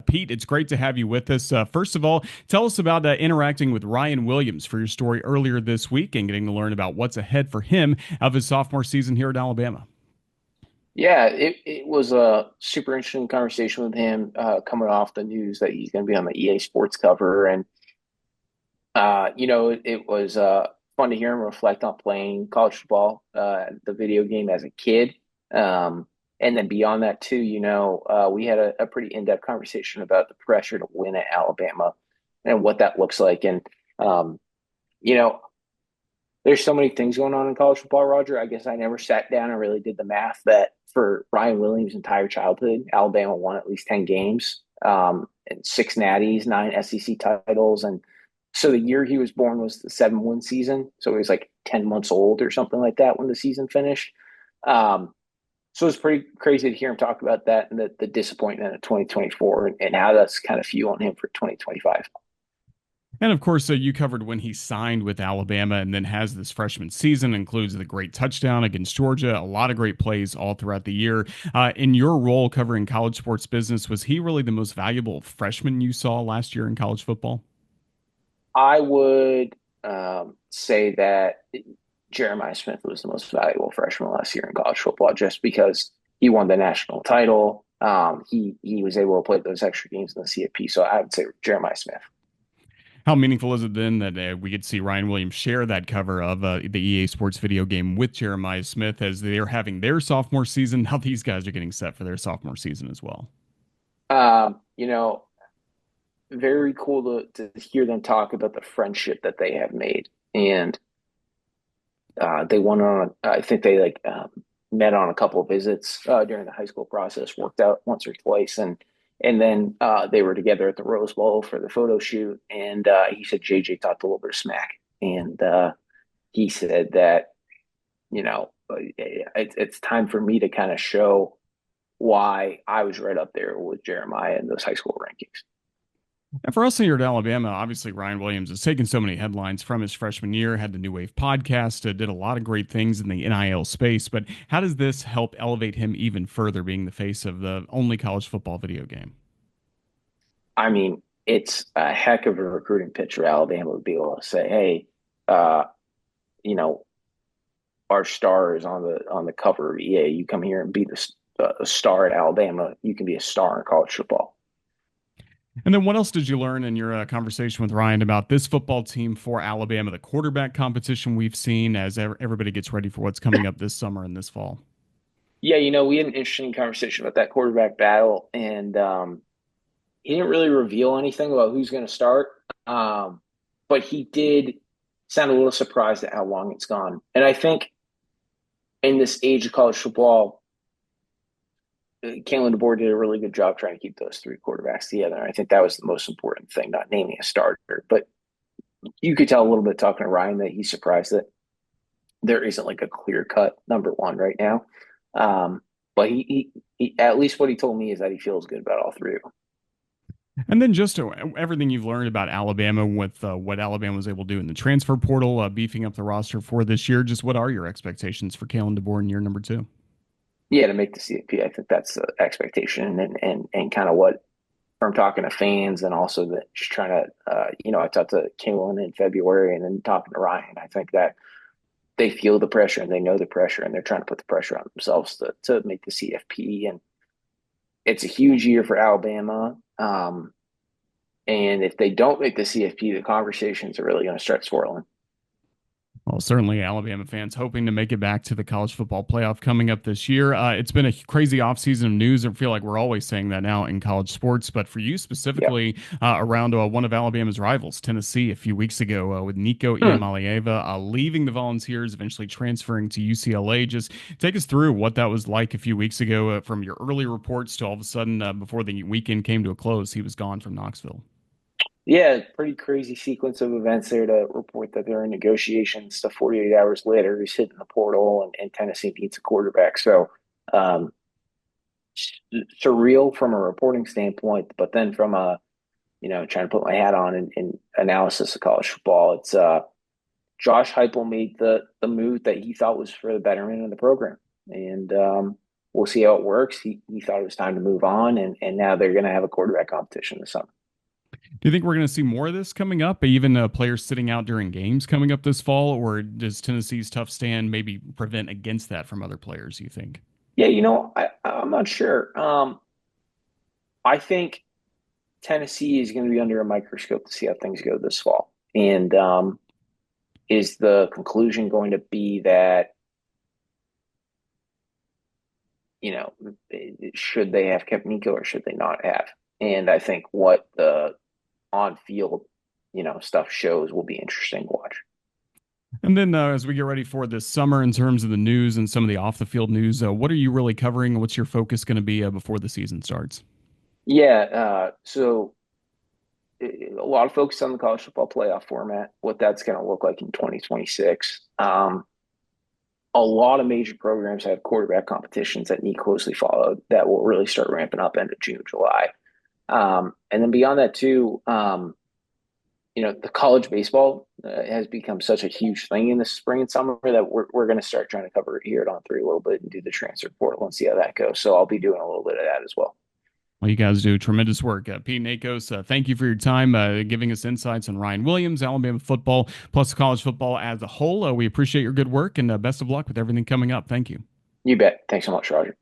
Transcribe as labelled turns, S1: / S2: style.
S1: Pete, it's great to have you with us. First of all, tell us about interacting with Ryan Williams for your story earlier this week and getting to learn about what's ahead for him of his sophomore season here at Alabama.
S2: Yeah, it was a super interesting conversation with him coming off the news that he's going to be on the EA Sports cover. And, it was fun to hear him reflect on playing college football, the video game as a kid. Um, and then beyond that, too, we had a pretty in-depth conversation about the pressure to win at Alabama and what that looks like. And, um, you know, there's so many things going on in college football, Roger. I guess I never sat down and really did the math that for Ryan Williams' entire childhood, Alabama won at least 10 games, and six natties, nine SEC titles. And so the year he was born was the 7-win season. So he was like 10 months old or something like that when the season finished. Um, so it's pretty crazy to hear him talk about that and the disappointment of 2024 and how that's kind of fueling him for 2025.
S1: And of course, you covered when he signed with Alabama and then has this freshman season, includes the great touchdown against Georgia, a lot of great plays all throughout the year. In your role covering college sports business, was he really the most valuable freshman you saw last year in college football?
S2: I would say that Jeremiah Smith was the most valuable freshman last year in college football just because he won the national title. He was able to play those extra games in the CFP. So I would say Jeremiah Smith.
S1: How meaningful is it then that we could see Ryan Williams share that cover of the EA Sports video game with Jeremiah Smith as they're having their sophomore season? Now these guys are getting set for their sophomore season as well.
S2: Um, you know, Very cool to hear them talk about the friendship that they have made. And they went on, I think they met on a couple of visits during the high school process, worked out once or twice. And then they were together at the Rose Bowl for the photo shoot. And he said JJ talked a little bit of smack. And he said that, it's time for me to kind of show why I was right up there with Jeremiah in those high school rankings.
S1: And for us here at Alabama, obviously Ryan Williams has taken so many headlines from his freshman year, had the New Wave podcast, did a lot of great things in the NIL space. But how does this help elevate him even further, being the face of the only college football video game?
S2: I mean, it's a heck of a recruiting pitch for Alabama to be able to say, "Hey, uh, you know, our star is on the cover of EA. You come here and be a star at Alabama. You can be a star in college football."
S1: And then what else did you learn in your conversation with Ryan about this football team for Alabama, the quarterback competition we've seen as everybody gets ready for what's coming up this summer and this fall?
S2: Yeah, we had an interesting conversation about that quarterback battle, and he didn't really reveal anything about who's going to start. But he did sound a little surprised at how long it's gone. And I think in this age of college football, Kalen DeBoer did a really good job trying to keep those three quarterbacks together. And I think that was the most important thing, not naming a starter. But you could tell a little bit talking to Ryan that he's surprised that there isn't like a clear cut number one right now. But he at least what he told me is that he feels good about all three of them.
S1: And then just everything you've learned about Alabama with what Alabama was able to do in the transfer portal, beefing up the roster for this year. Just what are your expectations for Kalen DeBoer in year number two?
S2: Yeah, to make the CFP, I think that's the expectation and kind of what from talking to fans and also that just trying to I talked to Kalen in February and then talking to Ryan. I think that they feel the pressure and they know the pressure and they're trying to put the pressure on themselves to make the CFP. And it's a huge year for Alabama. And if they don't make the CFP, the conversations are really going to start swirling.
S1: Well, certainly Alabama fans hoping to make it back to the college football playoff coming up this year. It's been a crazy offseason of news. I feel like we're always saying that now in college sports, but for you
S2: Yeah.
S1: specifically, around one of Alabama's rivals, Tennessee, a few weeks ago with Nico
S2: Hmm.
S1: Iamaleava leaving the Volunteers, eventually transferring to UCLA. Just take us through what that was like a few weeks ago from your early reports to all of a sudden before the weekend came to a close, he was gone from Knoxville.
S2: Yeah, pretty crazy sequence of events there to report that they're in negotiations to 48 hours later. He's hitting the portal and Tennessee needs a quarterback. So um, surreal from a reporting standpoint, but then from trying to put my hat on in analysis of college football, it's Josh Heupel made the move that he thought was for the betterment of the program. And we'll see how it works. He thought it was time to move on, and now they're going to have a quarterback competition this summer.
S1: Do you think we're going to see more of this coming up, even players sitting out during games coming up this fall, or does Tennessee's tough stand maybe prevent against that from other players, you think?
S2: Yeah, I'm not sure. I think Tennessee is going to be under a microscope to see how things go this fall. And is the conclusion going to be that, you know, should they have kept Nico or should they not have? And I think what the on field, stuff shows will be interesting to watch.
S1: And then as we get ready for this summer in terms of the news and some of the off the field news, what are you really covering? What's your focus going to be before the season starts?
S2: Yeah, so a lot of focus on the college football playoff format, what that's going to look like in 2026. A lot of major programs have quarterback competitions that need closely followed that will really start ramping up into June, July. And then beyond that, too, the college baseball has become such a huge thing in the spring and summer that we're going to start trying to cover it here at On3 a little bit and do the transfer portal and see how that goes. So I'll be doing a little bit of that as well.
S1: Well, you guys do tremendous work. Pete Nakos, thank you for your time giving us insights on Ryan Williams, Alabama football, plus college football as a whole. We appreciate your good work and best of luck with everything coming up. Thank you.
S2: You bet. Thanks so much, Roger.